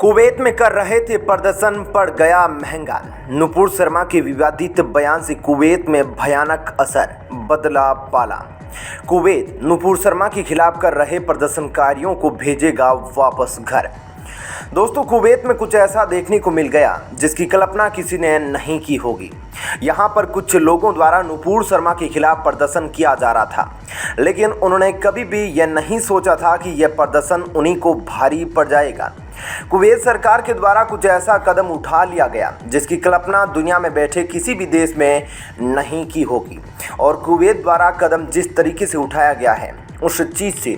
Kuwait में कर रहे थे प्रदर्शन, पड़ गया महंगा। नुपुर शर्मा के विवादित बयान से कुवैत में भयानक असर, बदला पाला। कुवैत नुपुर शर्मा के खिलाफ कर रहे प्रदर्शनकारियों को भेजेगा वापस घर। दोस्तों, कुवैत में कुछ ऐसा देखने को मिल गया जिसकी कल्पना किसी ने नहीं की होगी। यहाँ पर कुछ लोगों द्वारा नुपुर शर्मा के खिलाफ प्रदर्शन किया जा रहा था, लेकिन उन्होंने कभी भी यह नहीं सोचा था कि यह प्रदर्शन उन्हीं को भारी पड़ जाएगा। कुवैत सरकार के द्वारा कुछ ऐसा कदम उठा लिया गया जिसकी कल्पना दुनिया में बैठे किसी भी देश में नहीं की होगी। और कुवैत द्वारा कदम जिस तरीके से उठाया गया है, उस चीज़ से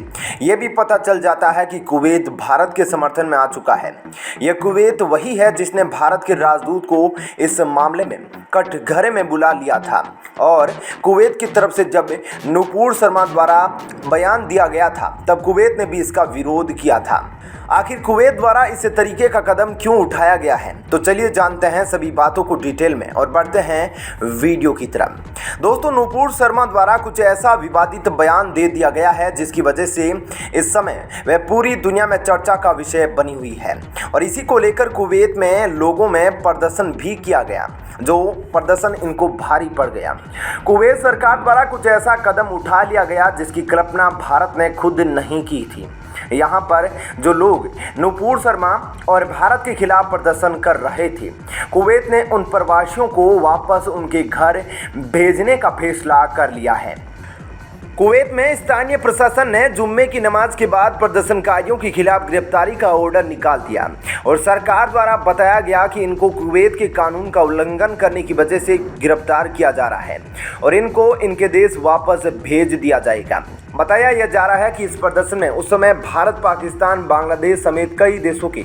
यह भी पता चल जाता है कि कुवैत भारत के समर्थन में आ चुका है। यह कुवैत वही है जिसने भारत के राजदूत को इस मामले में कटघरे में बुला लिया था। और कुवैत की तरफ से जब नुपुर शर्मा द्वारा बयान दिया गया था, तब कुवैत ने भी इसका विरोध किया था। आखिर कुवैत द्वारा इस तरीके का कदम क्यों उठाया गया है, तो चलिए जानते हैं सभी बातों को डिटेल में और बढ़ते हैं वीडियो की तरफ। दोस्तों, नुपुर शर्मा द्वारा कुछ ऐसा विवादित बयान दे दिया गया है जिसकी वजह से इस समय वह पूरी दुनिया में चर्चा का विषय बनी हुई है। और इसी को लेकर कुवैत में लोगों में प्रदर्शन भी किया गया, जो प्रदर्शन इनको भारी पड़ गया। कुवैत सरकार द्वारा कुछ ऐसा कदम उठा लिया गया जिसकी कल्पना भारत ने खुद नहीं की थी। यहाँ पर जो लोग नुपुर शर्मा और भारत के खिलाफ प्रदर्शन कर रहे थे, कुवैत ने उन प्रवासियों को वापस उनके घर भेजने का फैसला कर लिया है। कुवैत में स्थानीय प्रशासन ने जुम्मे की नमाज के बाद प्रदर्शनकारियों के खिलाफ गिरफ्तारी का ऑर्डर निकाल दिया और सरकार द्वारा बताया गया कि इनको कुवैत के कानून का उल्लंघन करने की वजह से गिरफ्तार किया जा रहा है और इनको इनके देश वापस भेज दिया जाएगा। बताया यह जा रहा है कि इस प्रदर्शन में उस समय भारत, पाकिस्तान, बांग्लादेश समेत कई देशों के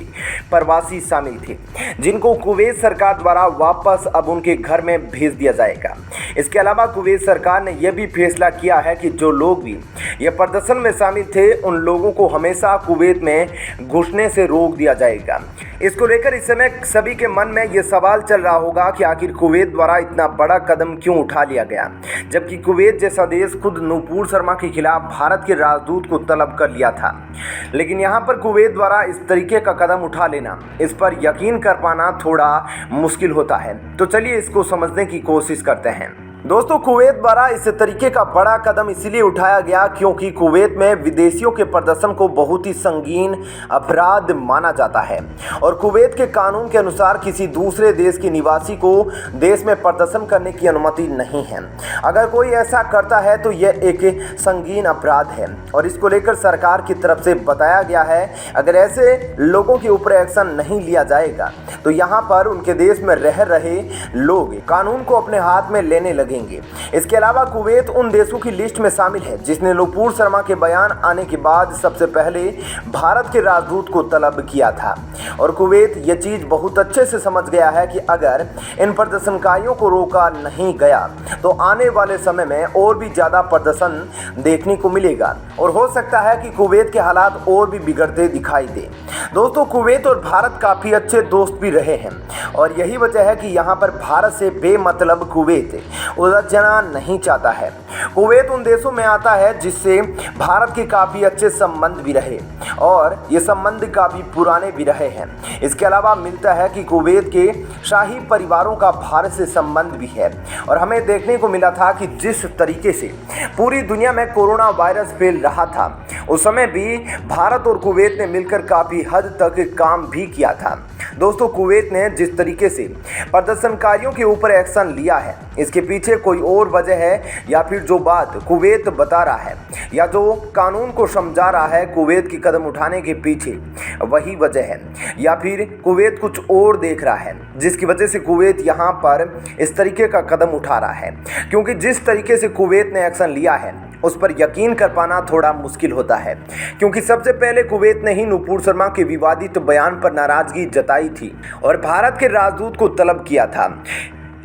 प्रवासी शामिल थे, जिनको कुवैत सरकार द्वारा वापस अब उनके घर में भेज दिया जाएगा। इसके अलावा कुवैत सरकार ने यह भी फैसला किया है कि जो लोग भी यह प्रदर्शन में शामिल थे, उन लोगों को हमेशा कुवैत में घुसने से रोक दिया जाएगा। इसको लेकर इस समय सभी के मन में यह सवाल चल रहा होगा कि आखिर कुवैत द्वारा इतना बड़ा कदम क्यों उठा लिया गया, जबकि कुवैत जैसा देश खुद नुपुर शर्मा के खिलाफ भारत के राजदूत को तलब कर लिया था। लेकिन यहाँ पर कुवैत द्वारा इस तरीके का कदम उठा लेना, इस पर यकीन कर पाना थोड़ा मुश्किल होता है। तो चलिए इसको समझने की कोशिश करते हैं। दोस्तों, कुवैत द्वारा इस तरीके का बड़ा कदम इसलिए उठाया गया क्योंकि कुवैत में विदेशियों के प्रदर्शन को बहुत ही संगीन अपराध माना जाता है और कुवैत के कानून के अनुसार किसी दूसरे देश के निवासी को देश में प्रदर्शन करने की अनुमति नहीं है। अगर कोई ऐसा करता है तो यह एक संगीन अपराध है और इसको लेकर सरकार की तरफ से बताया गया है, अगर ऐसे लोगों के ऊपर एक्शन नहीं लिया जाएगा तो यहाँ पर उनके देश में रह रहे लोग कानून को अपने हाथ में लेने लगे। इसके अलावा कुवैत उन देशों की लिस्ट में शामिल है जिसने नुपुर शर्मा के बयान आने के बाद सबसे पहले भारत के राजदूत को तलब किया था। और कुवैत यह चीज बहुत अच्छे से समझ गया है कि अगर इन प्रदर्शनकारियों को रोका नहीं गया तो आने वाले समय में और भी ज्यादा प्रदर्शन देखने को मिलेगा और हो सकता है कि कुवैत के हालात और भी बिगड़ते दिखाई दे। दोस्तों, कुवैत और भारत काफी अच्छे दोस्त भी रहे हैं और यही वजह है कि यहाँ पर भारत से बेमतलब कुवैत उलझना नहीं चाहता है। कुवैत उन देशों में आता है जिससे भारत के काफ़ी अच्छे संबंध भी रहे और ये संबंध काफ़ी पुराने भी रहे हैं। इसके अलावा मिलता है कि कुवैत के शाही परिवारों का भारत से संबंध भी है और हमें देखने को मिला था कि जिस तरीके से पूरी दुनिया में कोरोना वायरस फैल रहा था, उस समय भी भारत और कुवैत ने मिलकर काफ़ी हद तक काम भी किया था। दोस्तों, कुवैत ने जिस तरीके से प्रदर्शनकारियों के ऊपर एक्शन लिया है, इसके पीछे कोई और वजह है या फिर जो बात कुवैत बता रहा है या जो कानून को समझा रहा है कुवैत की कदम उठाने के पीछे वही वजह है, या फिर कुवैत कुछ और देख रहा है जिसकी वजह से कुवैत यहाँ पर इस तरीके का कदम उठा रहा है। क्योंकि जिस तरीके से कुवैत ने एक्शन लिया है उस पर यकीन कर पाना थोड़ा मुश्किल होता है, क्योंकि सबसे पहले कुवैत ने ही नुपुर शर्मा के विवादित बयान पर नाराजगी जताई थी और भारत के राजदूत को तलब किया था।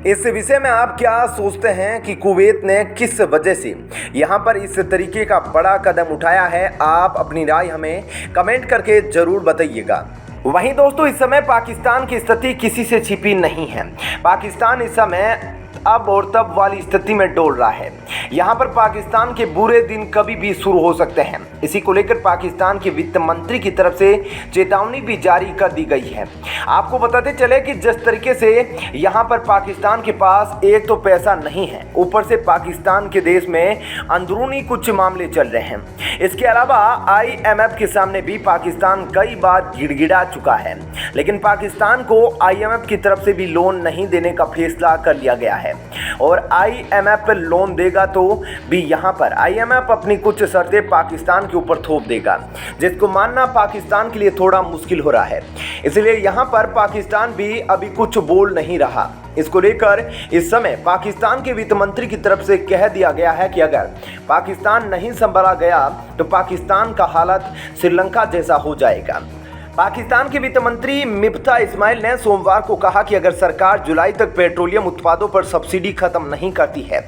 इस विषय में आप क्या सोचते हैं कि कुवैत ने किस वजह से यहाँ पर इस तरीके का बड़ा कदम उठाया है? आप अपनी राय हमें कमेंट करके ज़रूर बताइएगा। वहीं दोस्तों, इस समय पाकिस्तान की स्थिति किसी से छिपी नहीं है। पाकिस्तान इस समय अब और तब वाली स्थिति में डोल रहा है। यहाँ पर पाकिस्तान के बुरे दिन कभी भी शुरू हो सकते हैं। इसी को लेकर पाकिस्तान के वित्त मंत्री की तरफ से चेतावनी भी जारी कर दी गई है। आपको बताते चले कि जिस तरीके से यहाँ पर पाकिस्तान के पास एक तो पैसा नहीं है, ऊपर से पाकिस्तान के देश में अंदरूनी कुछ मामले चल रहे हैं। इसके अलावा IMF के सामने भी पाकिस्तान कई बार गिड़गिड़ा चुका है, लेकिन पाकिस्तान को IMF की तरफ से भी लोन नहीं देने का फैसला कर लिया गया है और IMF लोन देगा तो भी यहाँ पर IMF अपनी कुछ शर्तें पाकिस्तान के ऊपर थोप देगा, जिसको मानना पाकिस्तान के लिए थोड़ा मुश्किल हो रहा है। इसलिए यहाँ पर पाकिस्तान भी अभी कुछ बोल नहीं रहा। इसको लेकर इस समय पाकिस्तान के वित्त मंत्री की तरफ से कह दिया गया है कि अगर पाकिस्तान नहीं संभाला गया तो पाकिस्तान का हालत श्रीलंका जैसा हो जाएगा। पाकिस्तान के वित्त मंत्री मिफ्ता इस्माइल ने सोमवार को कहा कि अगर सरकार जुलाई तक पेट्रोलियम उत्पादों पर सब्सिडी खत्म नहीं करती है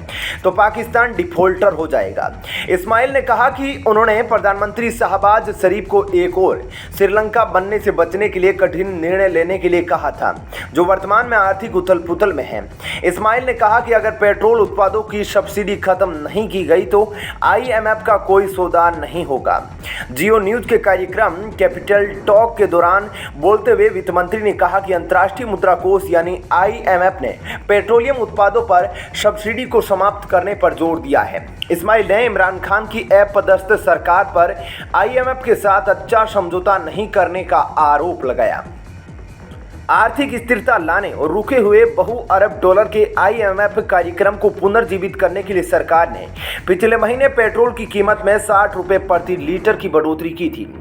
तो पाकिस्तान डिफॉल्टर हो जाएगा। इस्माइल ने कहा कि उन्होंने प्रधानमंत्री शहबाज शरीफ को एक और श्रीलंका बनने से बचने के लिए कठिन निर्णय लेने के लिए कहा था, जो वर्तमान में आर्थिक उथल पुथल में है। इस्माइल ने कहा कि अगर पेट्रोल उत्पादों की सब्सिडी खत्म नहीं की गई तो IMF का कोई सौदा नहीं होगा। जियो न्यूज के कार्यक्रम कैपिटल टॉक के दौरान बोलते हुए वित्त मंत्री ने कहा कि अंतर्राष्ट्रीय मुद्रा कोष यानी IMF ने पेट्रोलियम उत्पादों पर सब्सिडी को समाप्त करने पर जोर दिया है। इस्माइल ने इमरान खान की अपदस्थ सरकार पर IMF के साथ अच्छा समझौता नहीं करने का आरोप लगाया। आर्थिक स्थिरता लाने और रुके हुए बहु अरब डॉलर के IMF कार्यक्रम को पुनर्जीवित करने के लिए सरकार ने पिछले महीने पेट्रोल की कीमत में 60 रुपये प्रति लीटर की बढ़ोतरी की थी।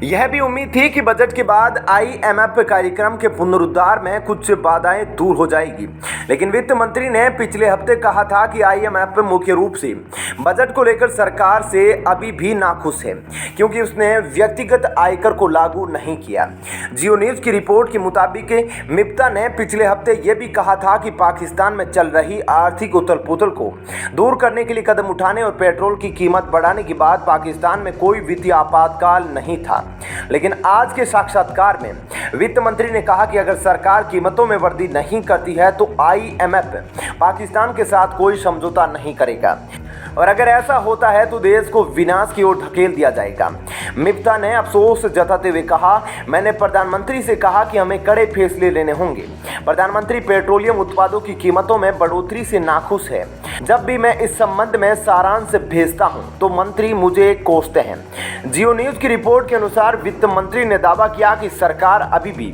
यह भी उम्मीद थी कि बजट के बाद IMF कार्यक्रम के पुनरुद्धार में कुछ बाधाएं दूर हो जाएगी, लेकिन वित्त मंत्री ने पिछले हफ्ते कहा था कि IMF मुख्य रूप से बजट को लेकर सरकार से अभी भी नाखुश है, क्योंकि उसने व्यक्तिगत आयकर को लागू नहीं किया। जियो न्यूज की रिपोर्ट के मुताबिक मिफ्ता ने पिछले हफ्ते यह भी कहा था कि पाकिस्तान में चल रही आर्थिक उथल पुथल को दूर करने के लिए कदम उठाने और पेट्रोल की कीमत बढ़ाने के बाद पाकिस्तान में कोई वित्तीय आपातकाल नहीं था। लेकिन आज के साक्षात्कार में वित्त मंत्री ने कहा कि अगर सरकार कीमतों में वृद्धि नहीं करती है तो IMF पाकिस्तान के साथ कोई समझौता नहीं करेगा और अगर ऐसा होता है तो देश को विनाश की ओर धकेल दिया जाएगा। मिफ्ता ने अफसोस जताते हुए कहा, मैंने प्रधानमंत्री से कहा कि हमें कड़े फैसले लेने होंगे। प्रधानमंत्री पेट्रोलियम उत्पादों की कीमतों में बढ़ोतरी से नाखुश है। जब भी मैं इस संबंध में सारांश भेजता हूं तो मंत्री मुझे कोसते हैं। जियो न्यूज की रिपोर्ट के अनुसार वित्त मंत्री ने दावा किया कि सरकार अभी भी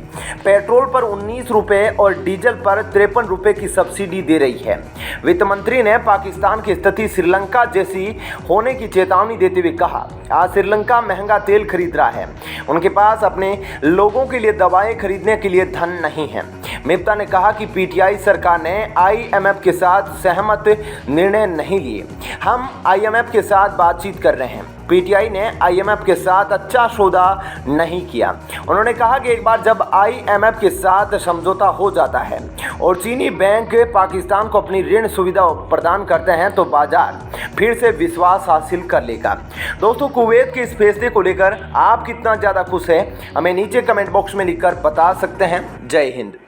पेट्रोल पर 19 रुपये और डीजल पर 53 रुपये की सब्सिडी दे रही है। वित्त मंत्री ने पाकिस्तान की स्थिति श्रीलंका जैसी होने की चेतावनी देते हुए कहा, आज श्रीलंका महंगा तेल खरीद रहा है, उनके पास अपने लोगों के लिए दवाएं खरीदने के लिए धन नहीं है। मिफ्ता ने कहा कि PTI सरकार ने IMF के साथ सहमत निर्णय नहीं लिए। हम IMF के साथ बातचीत कर रहे हैं। PTI ने IMF के साथ अच्छा सौदा नहीं किया। उन्होंने कहा कि एक बार जब IMF के साथ समझौता हो जाता है और चीनी बैंक पाकिस्तान को अपनी ऋण सुविधा प्रदान करते हैं तो बाजार फिर से विश्वास हासिल कर लेगा। दोस्तों, कुवैत के इस फैसले को लेकर आप कितना ज़्यादा खुश हैं, हमें नीचे कमेंट बॉक्स में लिखकर बता सकते हैं। जय हिंद।